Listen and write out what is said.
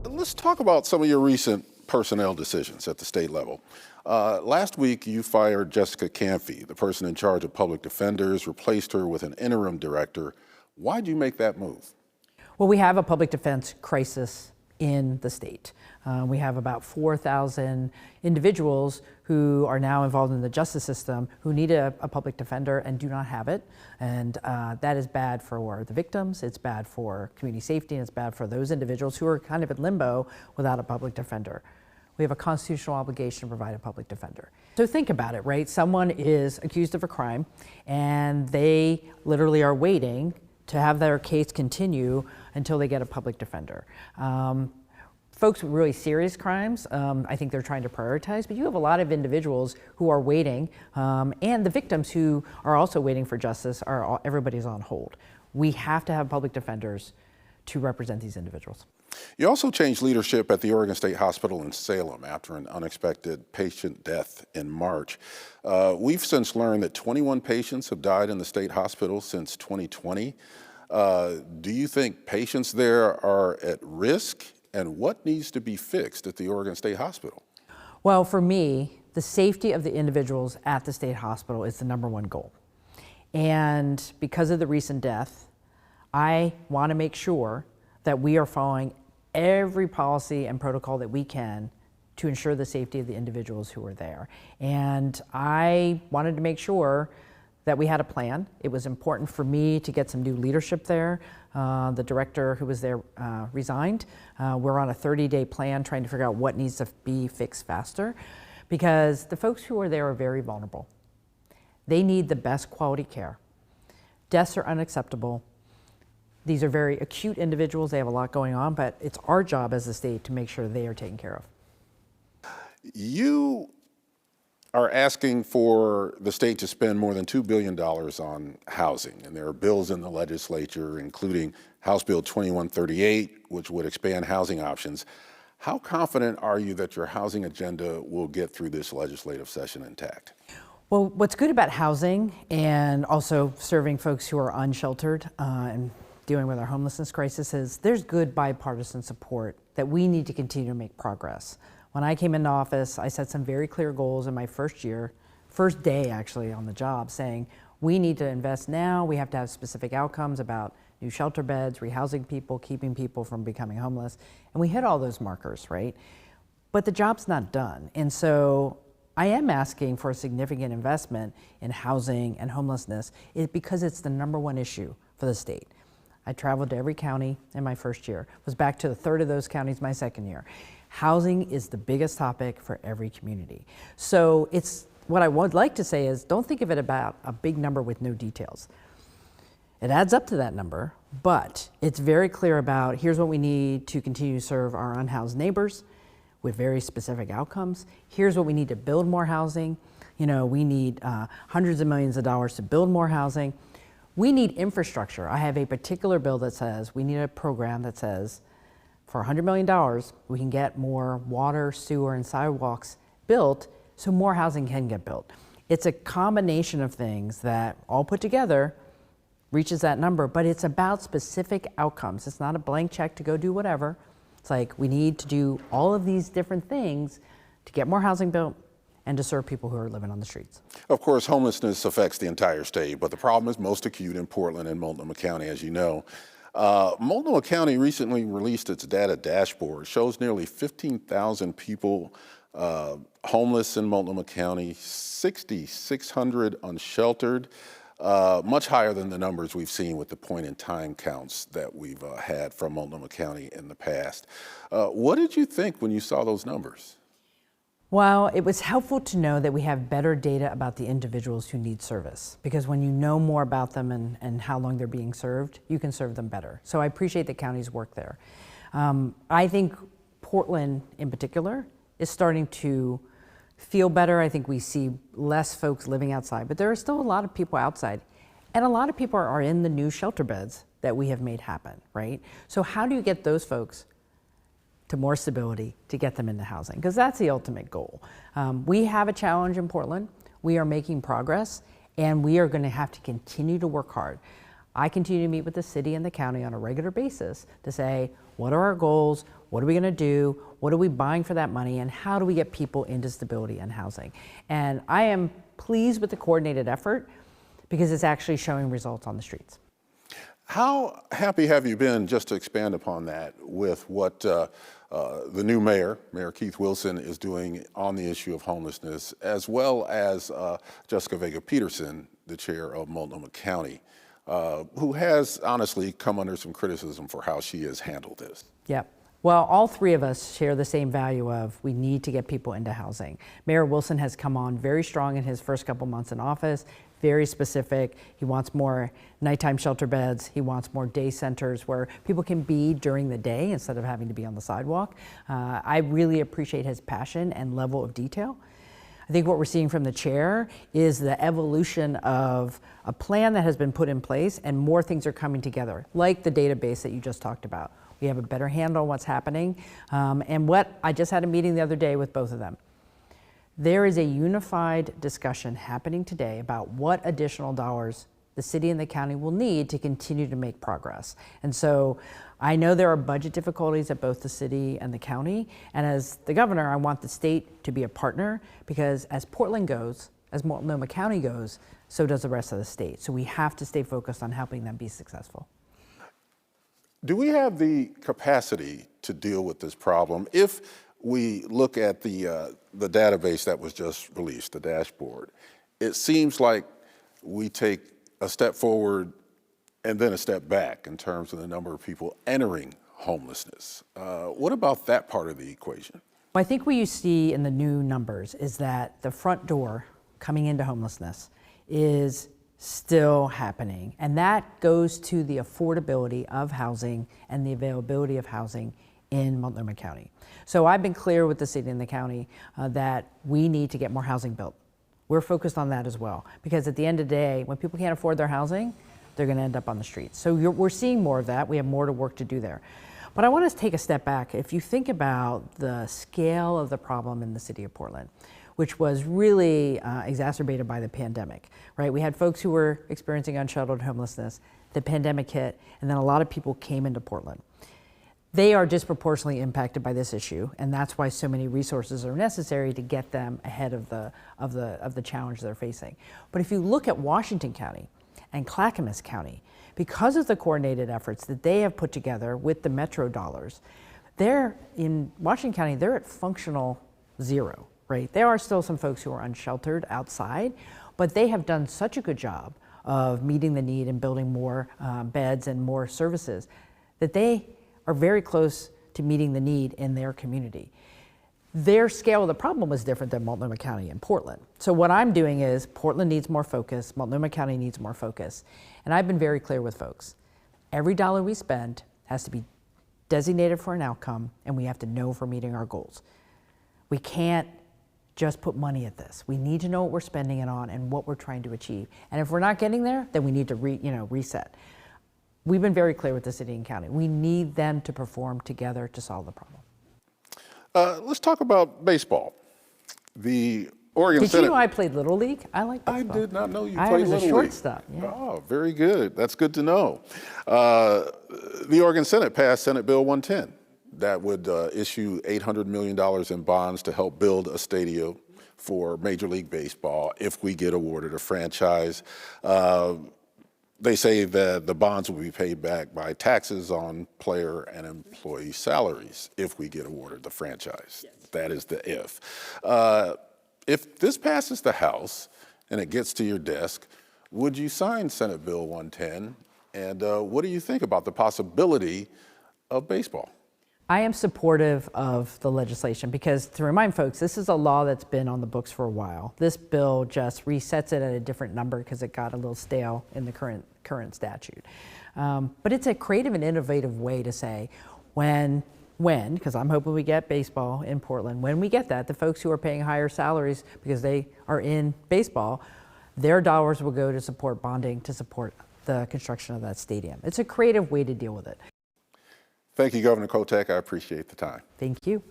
Let's talk about some of your recent personnel decisions at the state level. Last week, you fired Jessica Canfey, the person in charge of public defenders, replaced her with an interim director. Why'd you make that move? Well, we have a public defense crisis in the state. We have about 4,000 individuals who are now involved in the justice system who need a public defender and do not have it. And that is bad for the victims, it's bad for community safety, and it's bad for those individuals who are kind of in limbo without a public defender. We have a constitutional obligation to provide a public defender. So think about it, right? Someone is accused of a crime and they literally are waiting to have their case continue until they get a public defender. Folks with really serious crimes, I think they're trying to prioritize, but you have a lot of individuals who are waiting, and the victims who are also waiting for justice, everybody's on hold. We have to have public defenders to represent these individuals. You also changed leadership at the Oregon State Hospital in Salem after an unexpected patient death in March. We've since learned that 21 patients have died in the state hospital since 2020. Do you think patients there are at risk? And what needs to be fixed at the Oregon State Hospital? Well, for me, the safety of the individuals at the state hospital is the #1 goal. And because of the recent death, I want to make sure that we are following every policy and protocol that we can to ensure the safety of the individuals who are there. And I wanted to make sure that we had a plan. It was important for me to get some new leadership there. The director who was there resigned. We're on a 30-day plan trying to figure out what needs to be fixed faster, because the folks who are there are very vulnerable. They need the best quality care. Deaths are unacceptable. These are very acute individuals. They have a lot going on, but it's our job as a state to make sure they are taken care of. You are asking for the state to spend more than $2 billion on housing. And there are bills in the legislature, including House Bill 2138, which would expand housing options. How confident are you that your housing agenda will get through this legislative session intact? Well, what's good about housing and also serving folks who are unsheltered and dealing with our homelessness crisis is there's good bipartisan support that we need to continue to make progress. When I came into office, I set some very clear goals in my first day actually on the job, saying we need to invest now, we have to have specific outcomes about new shelter beds, rehousing people, keeping people from becoming homeless, and we hit all those markers, right? But the job's not done, and so I am asking for a significant investment in housing and homelessness because it's the #1 issue for the state. I traveled to every county in my first year, was back to a third of those counties my second year. Housing is the biggest topic for every community. So what I would like to say is don't think of it about a big number with no details. It adds up to that number, but it's very clear about here's what we need to continue to serve our unhoused neighbors with very specific outcomes. Here's what we need to build more housing. You know, we need hundreds of millions of dollars to build more housing. We need infrastructure. I have a particular bill that says we need a program that says for $100 million, we can get more water, sewer, and sidewalks built so more housing can get built. It's a combination of things that all put together reaches that number, but it's about specific outcomes. It's not a blank check to go do whatever. It's like we need to do all of these different things to get more housing built and to serve people who are living on the streets. Of course, homelessness affects the entire state, but the problem is most acute in Portland and Multnomah County, as you know. Multnomah County recently released its data dashboard. It shows nearly 15,000 people homeless in Multnomah County, 6,600 unsheltered, much higher than the numbers we've seen with the point-in-time counts that we've had from Multnomah County in the past. What did you think when you saw those numbers? Well, it was helpful to know that we have better data about the individuals who need service, because when you know more about them and how long they're being served, you can serve them better. So I appreciate the county's work there. I think Portland in particular is starting to feel better. I think we see less folks living outside, but there are still a lot of people outside. And a lot of people are in the new shelter beds that we have made happen, right? So how do you get those folks to more stability to get them into housing? Because that's the ultimate goal. We have a challenge in Portland. We are making progress, and we are going to have to continue to work hard. I continue to meet with the city and the county on a regular basis to say, what are our goals, what are we going to do, what are we buying for that money, and how do we get people into stability and housing. And I am pleased with the coordinated effort because it's actually showing results on the streets. How happy have you been, just to expand upon that, with what the new mayor, Mayor Keith Wilson, is doing on the issue of homelessness, as well as Jessica Vega-Peterson, the chair of Multnomah County, who has honestly come under some criticism for how she has handled this? Yep. Well, all three of us share the same value of we need to get people into housing. Mayor Wilson has come on very strong in his first couple months in office, very specific. He wants more nighttime shelter beds. He wants more day centers where people can be during the day instead of having to be on the sidewalk. I really appreciate his passion and level of detail. I think what we're seeing from the chair is the evolution of a plan that has been put in place, and more things are coming together, like the database that you just talked about. We have a better handle on what's happening. And what I just had a meeting the other day with both of them. There is a unified discussion happening today about what additional dollars the city and the county will need to continue to make progress. And so I know there are budget difficulties at both the city and the county. And as the governor, I want the state to be a partner, because as Portland goes, as Multnomah County goes, so does the rest of the state. So we have to stay focused on helping them be successful. Do we have the capacity to deal with this problem? If we look at the database that was just released, the dashboard, it seems like we take a step forward and then a step back in terms of the number of people entering homelessness. What about that part of the equation? Well, I think what you see in the new numbers is that the front door coming into homelessness is still happening. And that goes to the affordability of housing and the availability of housing in Multnomah County. So I've been clear with the city and the county that we need to get more housing built. We're focused on that as well, because at the end of the day, when people can't afford their housing, they're going to end up on the streets. So we're seeing more of that. We have more to work to do there. But I want to take a step back. If you think about the scale of the problem in the city of Portland, which was really exacerbated by the pandemic, right? We had folks who were experiencing unsheltered homelessness, the pandemic hit, and then a lot of people came into Portland. They are disproportionately impacted by this issue, and that's why so many resources are necessary to get them ahead of the challenge they're facing. But if you look at Washington County and Clackamas County, because of the coordinated efforts that they have put together with the Metro dollars, they're in Washington County, they're at functional zero. Right? There are still some folks who are unsheltered outside, but they have done such a good job of meeting the need and building more beds and more services that they are very close to meeting the need in their community. Their scale of the problem was different than Multnomah County and Portland. So what I'm doing is Portland needs more focus, Multnomah County needs more focus. And I've been very clear with folks. Every dollar we spend has to be designated for an outcome, and we have to know if we're meeting our goals. We can't just put money at this. We need to know what we're spending it on and what we're trying to achieve. And if we're not getting there, then we need to reset. We've been very clear with the city and county. We need them to perform together to solve the problem. Let's talk about baseball. The Oregon Senate. Did you know I played Little League? I like baseball. I did not know you I played was Little a League. shortstop. Yeah. Oh, very good. That's good to know. The Oregon Senate passed Senate Bill 110. That would issue $800 million in bonds to help build a stadium for Major League Baseball if we get awarded a franchise. They say that the bonds will be paid back by taxes on player and employee salaries if we get awarded the franchise. Yes. That is the if. If this passes the House and it gets to your desk, would you sign Senate Bill 110? And what do you think about the possibility of baseball? I am supportive of the legislation because, to remind folks, this is a law that's been on the books for a while. This bill just resets it at a different number because it got a little stale in the current statute. But it's a creative and innovative way to say when, because I'm hoping we get baseball in Portland, when we get that, the folks who are paying higher salaries because they are in baseball, their dollars will go to support bonding, to support the construction of that stadium. It's a creative way to deal with it. Thank you, Governor Kotek. I appreciate the time. Thank you.